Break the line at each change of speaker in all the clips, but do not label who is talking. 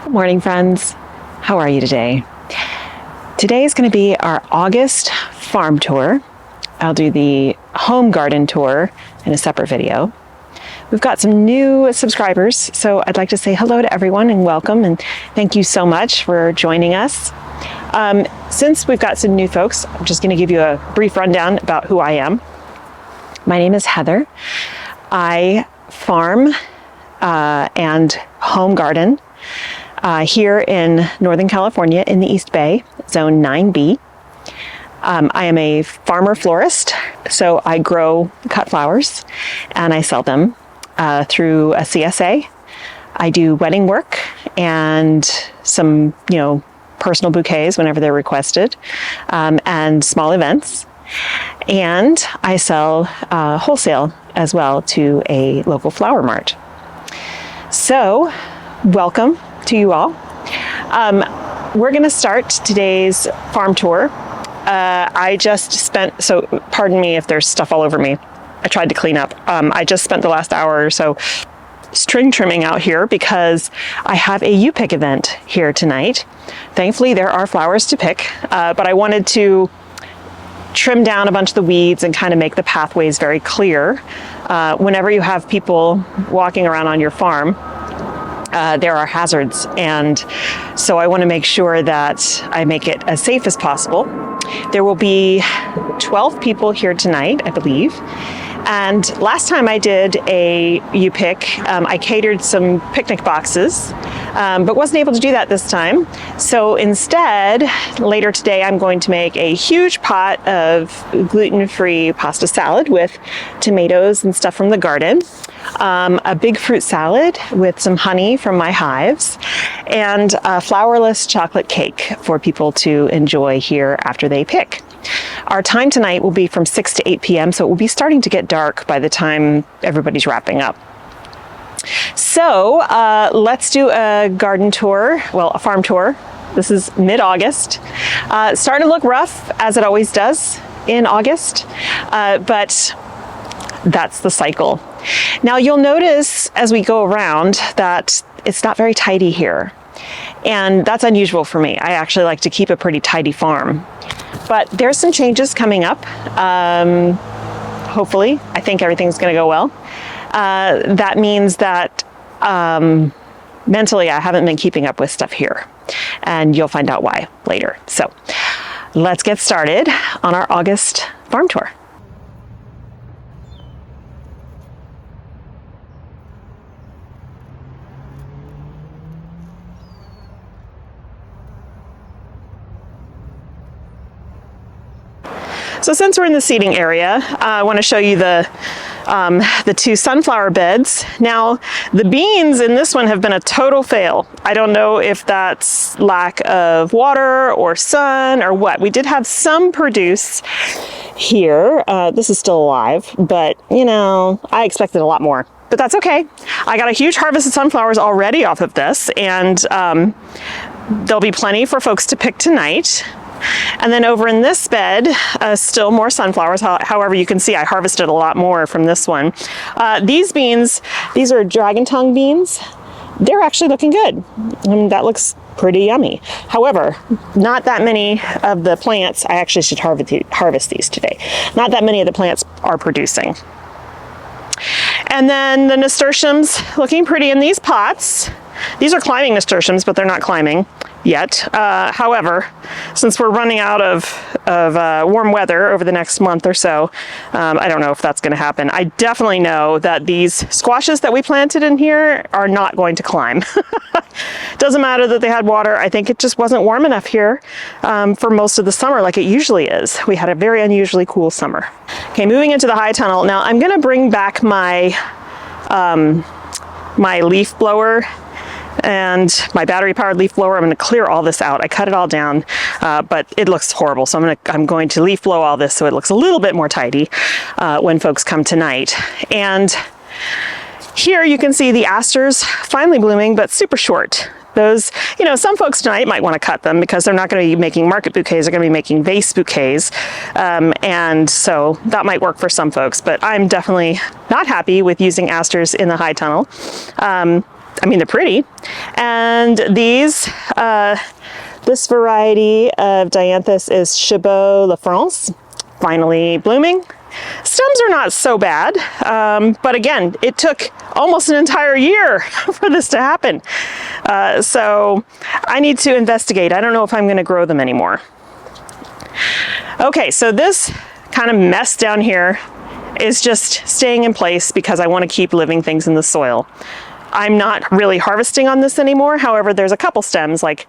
Good morning, friends. How are you today? Today is going to be our August farm tour. I'll do the home garden tour in a separate video. We've got some new subscribers, so I'd like to say hello to everyone and welcome, and thank you so much for joining us. Since we've got some new folks, I'm just going to give you a brief rundown about who I am. My name is Heather. I farm and home garden here in Northern California in the East Bay, Zone 9B. I am a farmer florist, so I grow cut flowers and I sell them through a CSA. I do wedding work and some, personal bouquets whenever they're requested, and small events. And I sell wholesale as well to a local flower mart. So, welcome to you all. We're going to start today's farm tour. I just spent, so pardon me if there's stuff all over me. I tried to clean up. I just spent the last hour or so string trimming out here because I have a U-pick event here tonight. Thankfully, there are flowers to pick, but I wanted to trim down a bunch of the weeds and kind of make the pathways very clear. Whenever you have people walking around on your farm, there are hazards, and so I want to make sure that I make it as safe as possible. There will be 12 people here tonight, I believe. And last time I did a U-pick, I catered some picnic boxes, but wasn't able to do that this time. So instead, later today, I'm going to make a huge pot of gluten-free pasta salad with tomatoes and stuff from the garden, a big fruit salad with some honey from my hives, and a flourless chocolate cake for people to enjoy here after they pick. Our time tonight will be from 6 to 8 p.m., so it will be starting to get dark by the time everybody's wrapping up. So let's do a garden tour, well, a farm tour. This is mid-August. It's starting to look rough, as it always does in August, but that's the cycle. Now you'll notice as we go around that it's not very tidy here, and that's unusual for me. I actually like to keep a pretty tidy farm. But there's some changes coming up. Hopefully, I think everything's going to go well. That means that mentally I haven't been keeping up with stuff here, and you'll find out why later. So let's get started on our August farm tour. So since we're in the seating area, I want to show you the two sunflower beds. Now, the beans in this one have been a total fail. I don't know if that's lack of water or sun or what. We did have some produce here. This is still alive, but I expected a lot more. But that's okay. I got a huge harvest of sunflowers already off of this, and there'll be plenty for folks to pick tonight. And then over in this bed, still more sunflowers. However, you can see I harvested a lot more from this one. These beans, these are dragon tongue beans. They're actually looking good. That looks pretty yummy. However, not that many of the plants, I actually should harvest these today. Not that many of the plants are producing. And then the nasturtiums looking pretty in these pots. These are climbing nasturtiums, but they're not climbing yet. However, since we're running out of warm weather over the next month or so, I don't know if that's going to happen. I definitely know that these squashes that we planted in here are not going to climb. Doesn't matter that they had water. I think it just wasn't warm enough here for most of the summer like it usually is. We had a very unusually cool summer. Okay, moving into the high tunnel. Now I'm going to bring back my my leaf blower and my battery powered leaf blower. I'm going to clear all this out. I cut it all down, but it looks horrible. So I'm going to leaf blow all this so it looks a little bit more tidy when folks come tonight. And here you can see the asters finally blooming, but super short. Those, some folks tonight might want to cut them because they're not going to be making market bouquets, they're going to be making vase bouquets. And so that might work for some folks, but I'm definitely not happy with using asters in the high tunnel. I mean, they're pretty. And these, this variety of Dianthus is Chabot La France, finally blooming. Stems are not so bad, but again, it took almost an entire year for this to happen. So I need to investigate. I don't know if I'm going to grow them anymore. Okay, so this kind of mess down here is just staying in place because I want to keep living things in the soil. I'm not really harvesting on this anymore. However, there's a couple stems like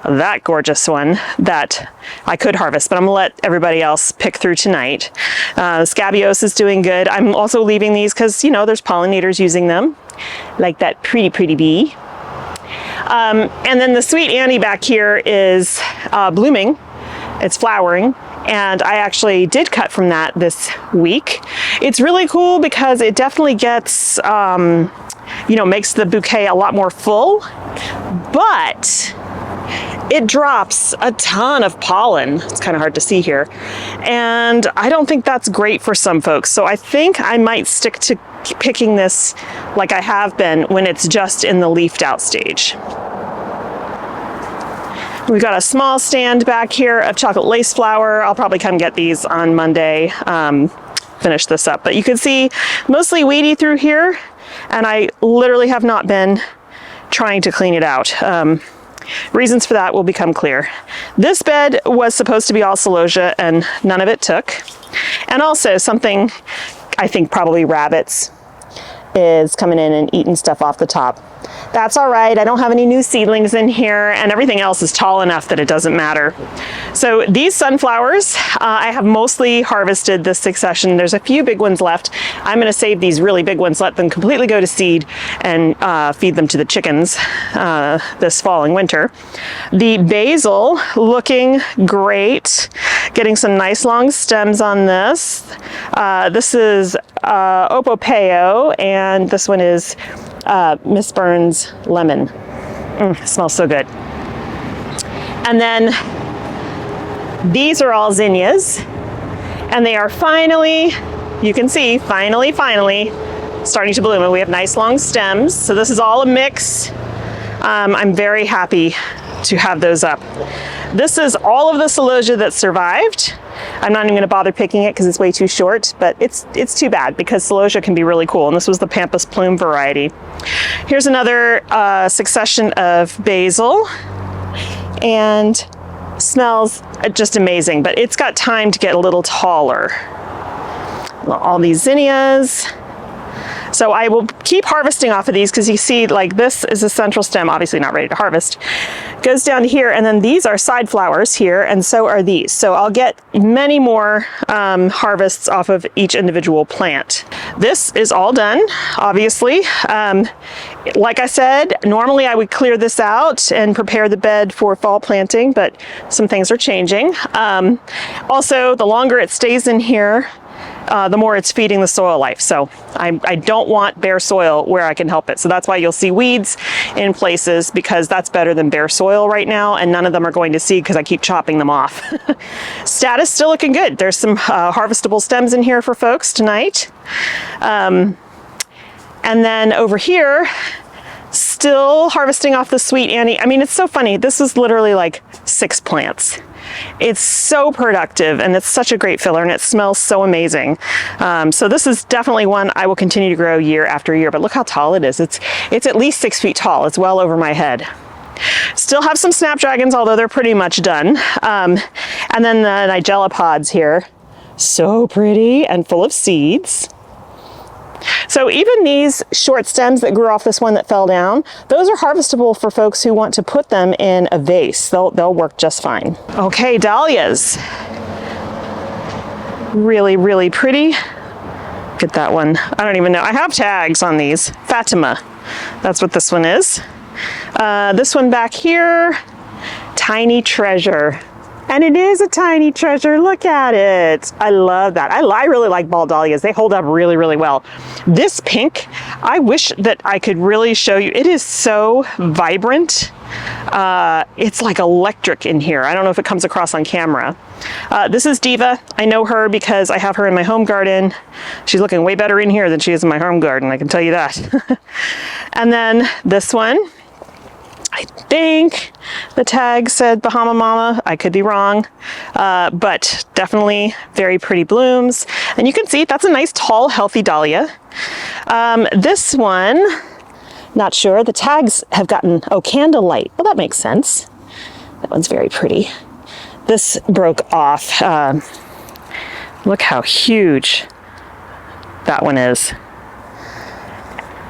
that gorgeous one that I could harvest, but I'm gonna let everybody else pick through tonight. Scabious is doing good. I'm also leaving these because, you know, there's pollinators using them, like that pretty bee. And then the Sweet Annie back here is blooming. It's flowering. And I actually did cut from that this week. It's really cool because it definitely gets, you know, makes the bouquet a lot more full, but it drops a ton of pollen. It's kind of hard to see here. And I don't think that's great for some folks. So I think I might stick to picking this like I have been when it's just in the leafed out stage. We've got a small stand back here of chocolate lace flower. I'll probably come get these on Monday, finish this up. But you can see mostly weedy through here, and I literally have not been trying to clean it out. Reasons for that will become clear. This bed was supposed to be all celosia and none of it took. And also something, I think probably rabbits is coming in and eating stuff off the top. That's all right. I don't have any new seedlings in here, and everything else is tall enough that it doesn't matter. So these sunflowers, I have mostly harvested this succession. There's a few big ones left. I'm going to save these really big ones, let them completely go to seed, and feed them to the chickens this fall and winter. The basil looking great. Getting some nice long stems on this. This is Opopeo, and this one is Miss Burns Lemon. It smells so good. And then these are all zinnias, and they are finally, you can see, finally starting to bloom, and we have nice long stems. So this is all a mix. I'm very happy to have those up. This is all of the celosia that survived. I'm not even going to bother picking it because it's way too short, but it's too bad because celosia can be really cool, and this was the Pampas Plume variety. Here's another succession of basil, and smells just amazing, but it's got time to get a little taller. All these zinnias. So I will keep harvesting off of these because you see, like, this is a central stem, obviously not ready to harvest. Goes down to here, and then these are side flowers here, and so are these. So I'll get many more harvests off of each individual plant. This is all done, obviously. Like I said, normally I would clear this out and prepare the bed for fall planting, but some things are changing. Also, the longer it stays in here, the more it's feeding the soil life. So I don't want bare soil where I can help it. So that's why you'll see weeds in places, because that's better than bare soil right now, and none of them are going to seed because I keep chopping them off. Status still looking good. There's some harvestable stems in here for folks tonight. And then over here, still harvesting off the Sweet Annie. I mean, it's so funny. This is literally like 6 plants. It's so productive, and it's such a great filler, and it smells so amazing. So this is definitely one I will continue to grow year after year, but look how tall it is. It's at least 6 feet tall. It's well over my head. Still have some snapdragons, although they're pretty much done. And then the Nigella pods here. So pretty and full of seeds. So even these short stems that grew off this one that fell down, those are harvestable for folks who want to put them in a vase. They'll work just fine. Okay, dahlias. Really, really pretty. Look at that one. I don't even know. I have tags on these. Fatima. That's what this one is. This one back here, Tiny Treasure. And it is a tiny treasure. Look at it. I love that. I really like ball dahlias. They hold up really, really well. This pink, I wish that I could really show you. It is so vibrant. It's like electric in here. I don't know if it comes across on camera. This is Diva. I know her because I have her in my home garden. She's looking way better in here than she is in my home garden, I can tell you that. And then this one, I think the tag said Bahama Mama. I could be wrong, but definitely very pretty blooms. And you can see that's a nice, tall, healthy dahlia. This one, not sure. The tags have gotten, oh, Candlelight. Well, that makes sense. That one's very pretty. This broke off. Look how huge that one is.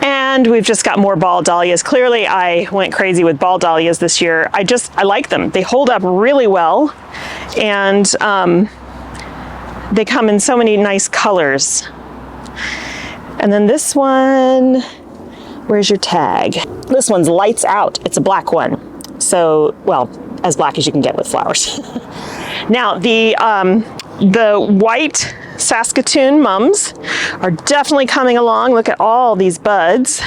And we've just got more ball dahlias. Clearly, I went crazy with ball dahlias this year. I like them. They hold up really well. And they come in so many nice colors. And then this one, where's your tag? This one's Lights Out. It's a black one. So, well, as black as you can get with flowers. Now, the white Saskatoon mums are definitely coming along. Look at all these buds.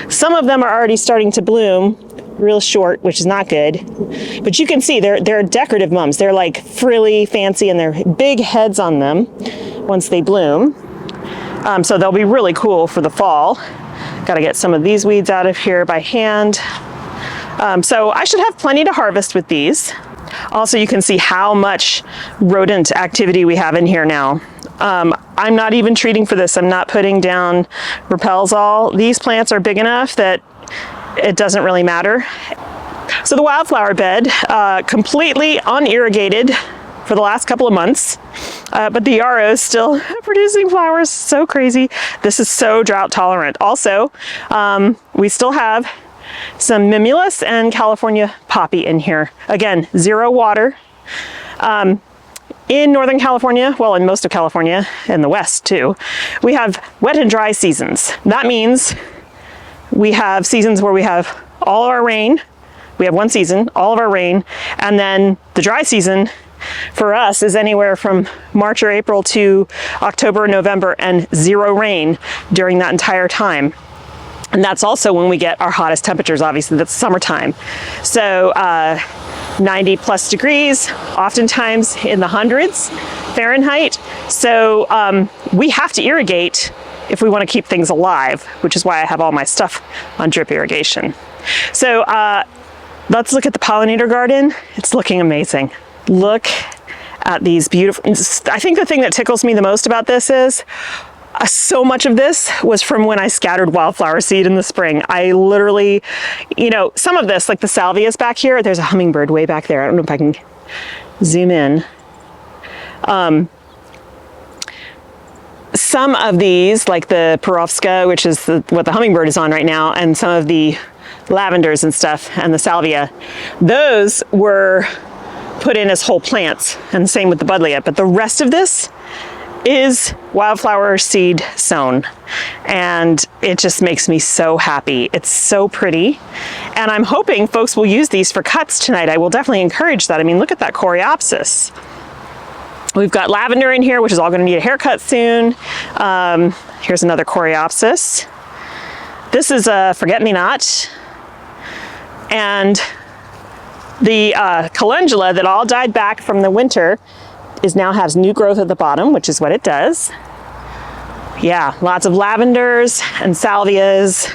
Some of them are already starting to bloom, real short, which is not good. But you can see they're decorative mums. They're like frilly, fancy, and they're big heads on them once they bloom. So they'll be really cool for the fall. Got to get some of these weeds out of here by hand. So I should have plenty to harvest with these. Also, you can see how much rodent activity we have in here now. I'm not even treating for this. I'm not putting down Repels-All. These plants are big enough that it doesn't really matter. So the wildflower bed, completely unirrigated for the last couple of months, but the yarrow is still producing flowers. So crazy. This is so drought tolerant. Also, we still have some Mimulus and California poppy in here. Again, 0 water. In Northern California, well, in most of California, and the West too, we have wet and dry seasons. That means we have seasons where we have all our rain. We have one season, all of our rain, and then the dry season for us is anywhere from March or April to October, November, and 0 rain during that entire time. And that's also when we get our hottest temperatures, obviously, that's summertime. So 90 plus degrees, oftentimes in the hundreds Fahrenheit. So we have to irrigate if we want to keep things alive, which is why I have all my stuff on drip irrigation. So let's look at the pollinator garden. It's looking amazing. Look at these beautiful, I think the thing that tickles me the most about this is so much of this was from when I scattered wildflower seed in the spring. I literally, you know, some of this, like the salvias back here, there's a hummingbird way back there. I don't know if I can zoom in. Some of these, like the Perovska, which is what the hummingbird is on right now, and some of the lavenders and stuff, and the salvia, those were put in as whole plants, and same with the buddleia. But the rest of this is wildflower seed sown, and it just makes me so happy. It's so pretty, and I'm hoping folks will use these for cuts tonight. I will definitely encourage that. I mean, look at that Coreopsis. We've got lavender in here, which is all going to need a haircut soon. Here's another Coreopsis. This is a forget-me-not, and the calendula that all died back from the winter now has new growth at the bottom, which is what it does. Yeah, lots of lavenders and salvias.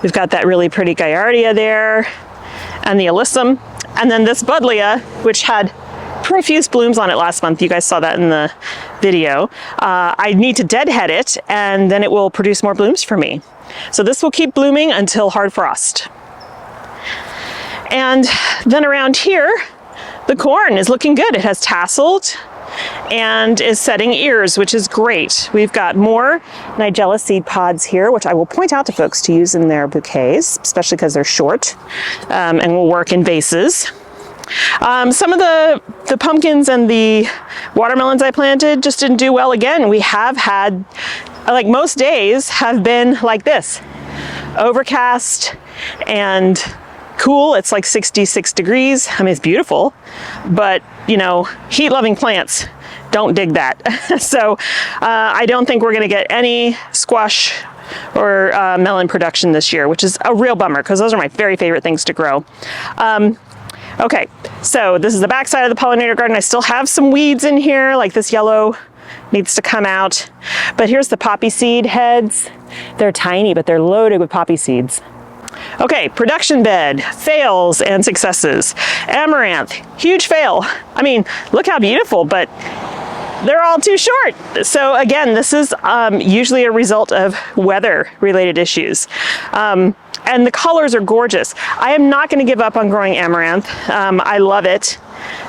We've got that really pretty Gaillardia there, and the alyssum. And then this buddleia, which had profuse blooms on it last month. You guys saw that in the video. I need to deadhead it, and then it will produce more blooms for me. So this will keep blooming until hard frost. And then around here, the corn is looking good. It has tasseled and is setting ears, which is great. We've got more Nigella seed pods here, which I will point out to folks to use in their bouquets, especially because they're short and will work in vases. Some of the pumpkins and the watermelons I planted just didn't do well again. We have had, like most days have been like this, overcast and cool. It's like 66 degrees. I mean, it's beautiful, but you know, heat-loving plants don't dig that. So I don't think we're going to get any squash or melon production this year, which is a real bummer because those are my very favorite things to grow. Okay, So this is the back side of the pollinator garden. I still have some weeds in here, like this yellow needs to come out. But here's the poppy seed heads. They're tiny, but they're loaded with poppy seeds. Okay, production bed, fails and successes. Amaranth, huge fail. I mean, look how beautiful, but they're all too short. So again, this is usually a result of weather-related issues. And the colors are gorgeous. I am not going to give up on growing amaranth. I love it,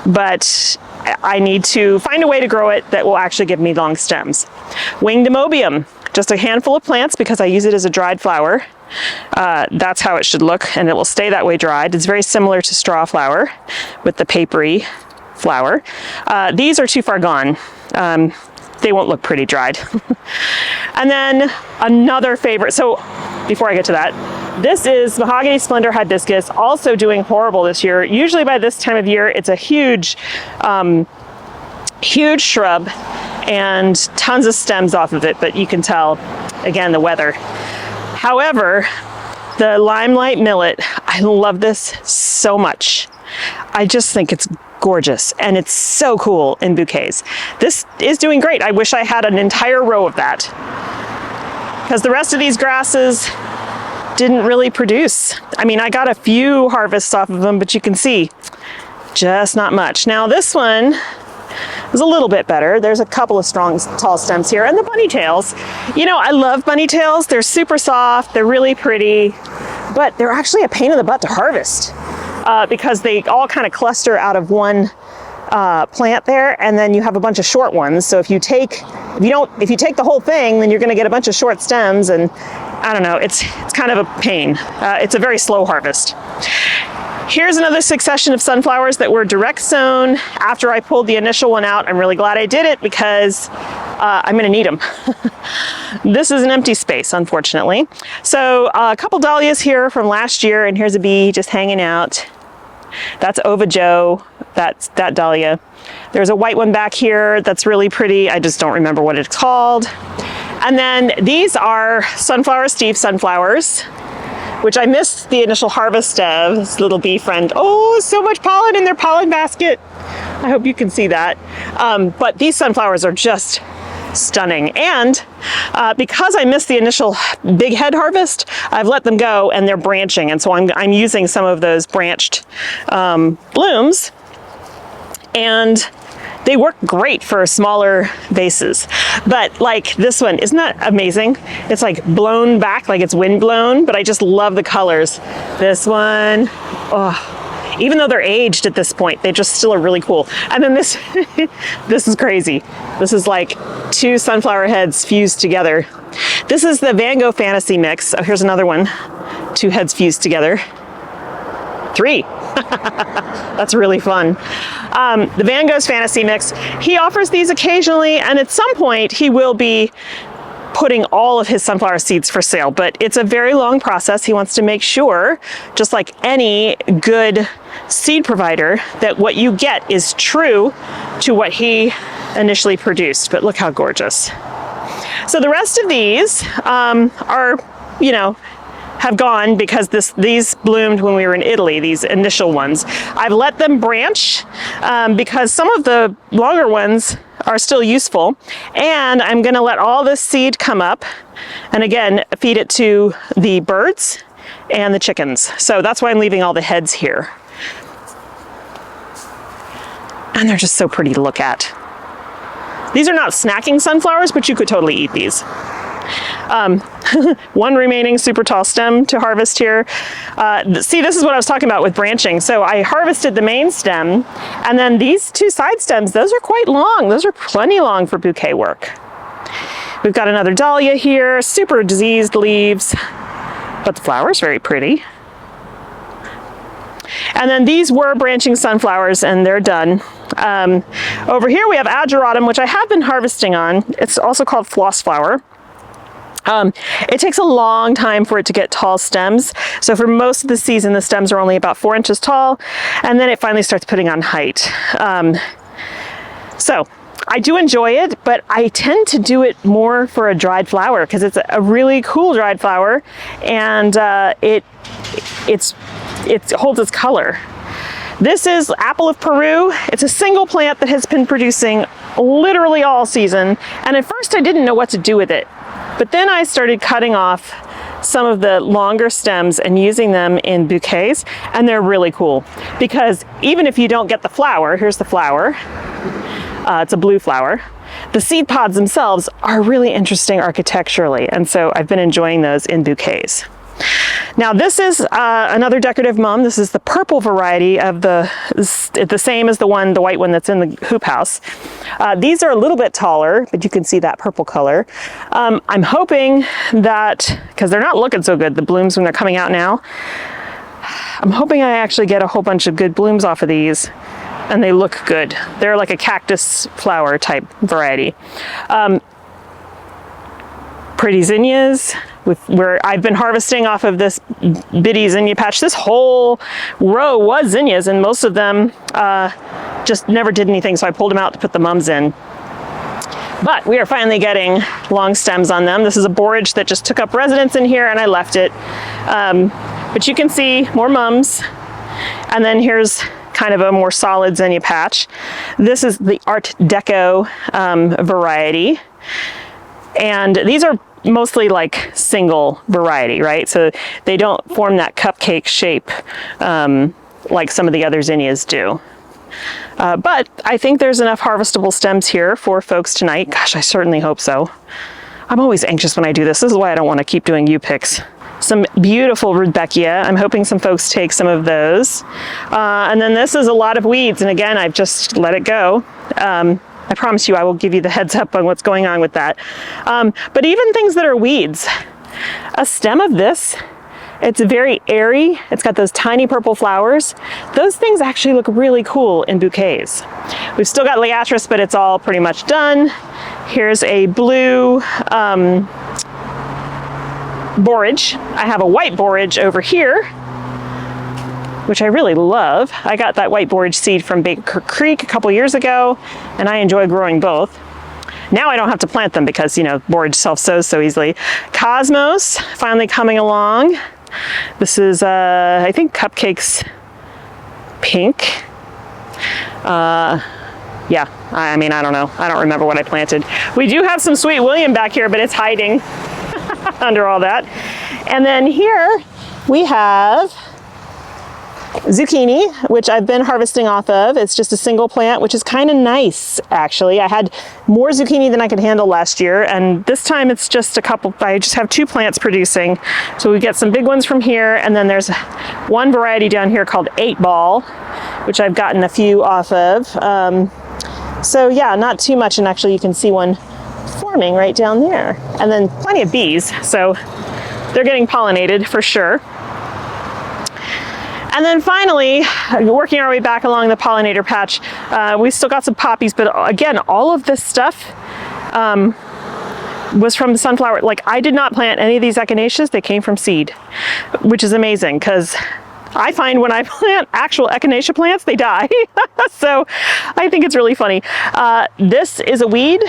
but I need to find a way to grow it that will actually give me long stems. Winged Amoebium, just a handful of plants because I use it as a dried flower. That's how it should look, and it will stay that way dried. It's very similar to straw flower with the papery flower. These are too far gone. They won't look pretty dried. And then another favorite, so before I get to that, this is Mahogany Splendor Hibiscus, also doing horrible this year. Usually by this time of year, it's a huge, huge shrub and tons of stems off of it, but you can tell, again, the weather. However, the Limelight Millet, I love this so much. I just think it's gorgeous and it's so cool in bouquets. This is doing great. I wish I had an entire row of that because the rest of these grasses didn't really produce. I mean, I got a few harvests off of them, but you can see just not much. Now this one is a little bit better. There's a couple of strong, tall stems here. And the bunny tails, you know, I love bunny tails. They're super soft, they're really pretty, but they're actually a pain in the butt to harvest because they all kind of cluster out of one plant there, and then you have a bunch of short ones. So if you take the whole thing, then you're going to get a bunch of short stems, and I don't know, it's kind of a pain. It's a very slow harvest. Here's another succession of sunflowers that were direct sown after I pulled the initial one out. I'm really glad I did it because I'm going to need them. This is an empty space, unfortunately. So a couple dahlias here from last year, and here's a bee just hanging out. That's Ova Joe, that's that dahlia. There's a white one back here that's really pretty. I just don't remember what it's called. And then these are Sunflower Steve sunflowers, which I missed the initial harvest of. This little bee friend. Oh, so much pollen in their pollen basket. I hope you can see that. But these sunflowers are just stunning. And because I missed the initial big head harvest, I've let them go and they're branching. And so I'm using some of those branched blooms, and they work great for smaller vases. But like this one, isn't that amazing? It's like blown back, like it's wind blown, but I just love the colors. This one, oh, even though they're aged at this point, they just still are really cool. And then this, this is crazy. This is like two sunflower heads fused together. This is the Van Gogh Fantasy Mix. Oh, here's another one. Two heads fused together. Three. That's really fun. The Van Gogh's Fantasy Mix. He offers these occasionally, and at some point he will be putting all of his sunflower seeds for sale, but it's a very long process. He wants to make sure, just like any good seed provider, that what you get is true to what he initially produced. But look how gorgeous. So the rest of these are, you know, have gone because these bloomed when we were in Italy, these initial ones. I've let them branch because some of the longer ones are still useful, and I'm gonna let all this seed come up and again feed it to the birds and the chickens. So that's why I'm leaving all the heads here. And they're just so pretty to look at. These are not snacking sunflowers, but you could totally eat these. One remaining super tall stem to harvest here. See, this is what I was talking about with branching. So I harvested the main stem, and then these two side stems, those are quite long. Those are plenty long for bouquet work. We've got another dahlia here, super diseased leaves, but the flower's very pretty. And then these were branching sunflowers, and they're done. Over here we have ageratum, which I have been harvesting on. It's also called floss flower. It takes a long time for it to get tall stems. So for most of the season, the stems are only about 4 inches tall, and then it finally starts putting on height. So I do enjoy it, but I tend to do it more for a dried flower because it's a really cool dried flower, and it holds its color. This is Apple of Peru. It's a single plant that has been producing literally all season. And at first I didn't know what to do with it. But then I started cutting off some of the longer stems and using them in bouquets, and they're really cool because even if you don't get the flower, here's the flower, it's a blue flower, the seed pods themselves are really interesting architecturally, and so I've been enjoying those in bouquets. Now this is another decorative mum. This is the purple variety of the same as the white one that's in the hoop house. These are a little bit taller, but you can see that purple color. I'm hoping that, because they're not looking so good, the blooms when they're coming out now, I'm hoping I actually get a whole bunch of good blooms off of these and they look good. They're like a cactus flower type variety. Pretty zinnias, where I've been harvesting off of this bitty zinnia patch. This whole row was zinnias and most of them just never did anything, so I pulled them out to put the mums in. But we are finally getting long stems on them. This is a borage that just took up residence in here and I left it. But you can see more mums. And then here's kind of a more solid zinnia patch. This is the Art Deco variety. And these are mostly like single variety, right? So they don't form that cupcake shape like some of the other zinnias do. But I think there's enough harvestable stems here for folks tonight. Gosh, I certainly hope so. I'm always anxious when I do this. This is why I don't want to keep doing U-picks. Some beautiful Rudbeckia. I'm hoping some folks take some of those. And then this is a lot of weeds. And again, I've just let it go. I promise you I will give you the heads up on what's going on with that. But even things that are weeds, a stem of this, it's very airy. It's got those tiny purple flowers. Those things actually look really cool in bouquets. We've still got Liatris, but it's all pretty much done. Here's a blue borage. I have a white borage over here, which I really love. I got that white borage seed from Baker Creek a couple years ago, and I enjoy growing both. Now I don't have to plant them because, you know, borage self-sows so easily. Cosmos, finally coming along. This is, I think, Cupcakes Pink. Yeah, I mean, I don't know. I don't remember what I planted. We do have some Sweet William back here, but it's hiding under all that. And then here we have zucchini, which I've been harvesting off of. It's just a single plant, which is kind of nice, actually. I had more zucchini than I could handle last year, and this time it's just a couple, I just have 2 plants producing. So we get some big ones from here, and then there's one variety down here called 8 Ball, which I've gotten a few off of. So yeah, not too much, and actually you can see one forming right down there. And then plenty of bees, so they're getting pollinated for sure. And then finally, working our way back along the pollinator patch, we still got some poppies, but again, all of this stuff was from the sunflower. Like, I did not plant any of these echinaceas, they came from seed, which is amazing because I find when I plant actual echinacea plants, they die. So I think it's really funny. This is a weed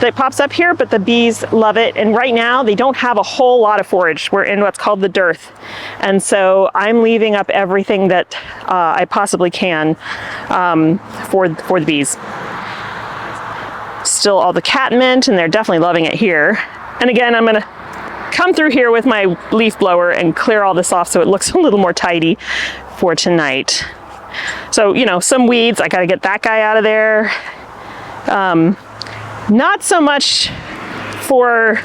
that pops up here, but the bees love it. And right now they don't have a whole lot of forage. We're in what's called the dearth. And so I'm leaving up everything that I possibly can for the bees. Still all the catmint, and they're definitely loving it here. And again, I'm gonna come through here with my leaf blower and clear all this off so it looks a little more tidy for tonight. So, you know, some weeds, I gotta get that guy out of there. Not so much for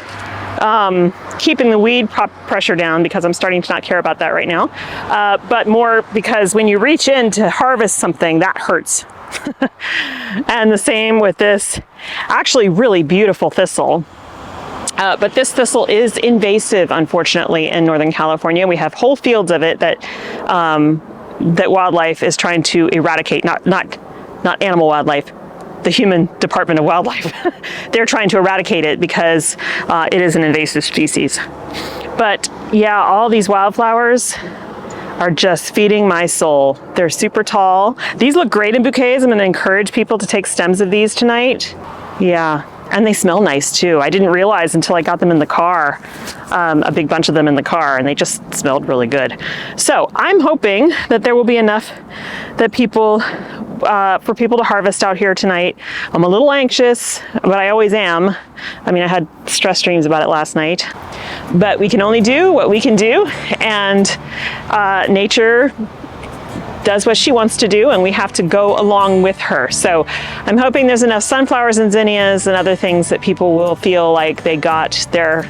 keeping the weed pressure down, because I'm starting to not care about that right now, but more because when you reach in to harvest something, that hurts. And the same with this actually really beautiful thistle. But this thistle is invasive, unfortunately, in Northern California. We have whole fields of it that that wildlife is trying to eradicate, not animal wildlife, the human Department of Wildlife. They're trying to eradicate it because it is an invasive species. But yeah, all these wildflowers are just feeding my soul. They're super tall. These look great in bouquets. I'm gonna encourage people to take stems of these tonight. Yeah, And they smell nice too. I didn't realize until I got them in the car, a big bunch of them in the car, and they just smelled really good. So I'm hoping that there will be enough that for people to harvest out here tonight. I'm a little anxious, but I always am. I mean, I had stress dreams about it last night, but we can only do what we can do, and nature does what she wants to do, and we have to go along with her. So I'm hoping there's enough sunflowers and zinnias and other things that people will feel like they got their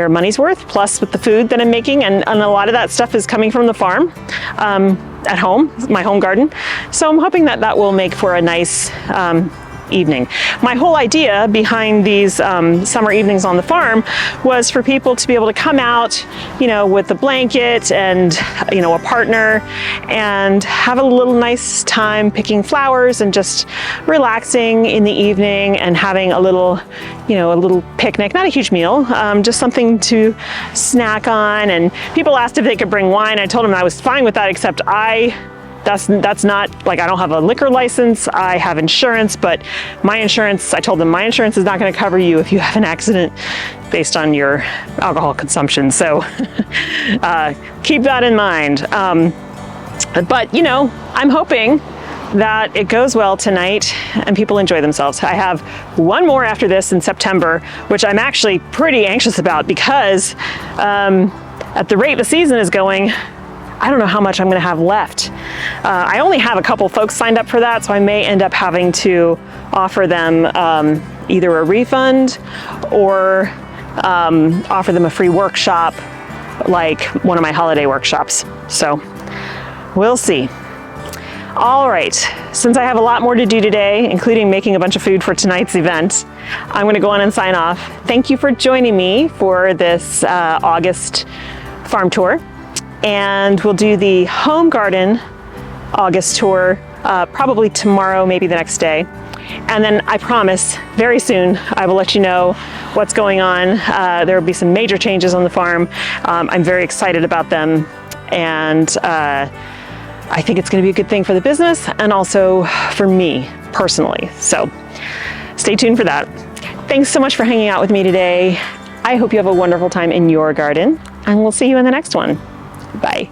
money's worth, plus with the food that I'm making, and a lot of that stuff is coming from the farm at home, my home garden. So I'm hoping that that will make for a nice evening. My whole idea behind these summer evenings on the farm was for people to be able to come out, you know, with a blanket and, you know, a partner, and have a little nice time picking flowers and just relaxing in the evening and having a little, you know, a little picnic, not a huge meal, just something to snack on. And people asked if they could bring wine. I told them I was fine with that, except that's not, like, I don't have a liquor license. I have insurance, but my insurance, I told them my insurance is not going to cover you if you have an accident based on your alcohol consumption. So keep that in mind. But, you know, I'm hoping that it goes well tonight and people enjoy themselves. I have one more after this in September, which I'm actually pretty anxious about, because at the rate the season is going, I don't know how much I'm going to have left. I only have a couple folks signed up for that, so I may end up having to offer them either a refund or offer them a free workshop, like one of my holiday workshops. So we'll see. All right, since I have a lot more to do today, including making a bunch of food for tonight's event, I'm going to go on and sign off. Thank you for joining me for this August farm tour. And we'll do the home garden August tour probably tomorrow, maybe the next day. And then I promise very soon I will let you know what's going on. There will be some major changes on the farm. I'm very excited about them, and I think it's going to be a good thing for the business and also for me personally. So stay tuned for that. Thanks so much for hanging out with me today. I hope you have a wonderful time in your garden, and we'll see you in the next one. Bye.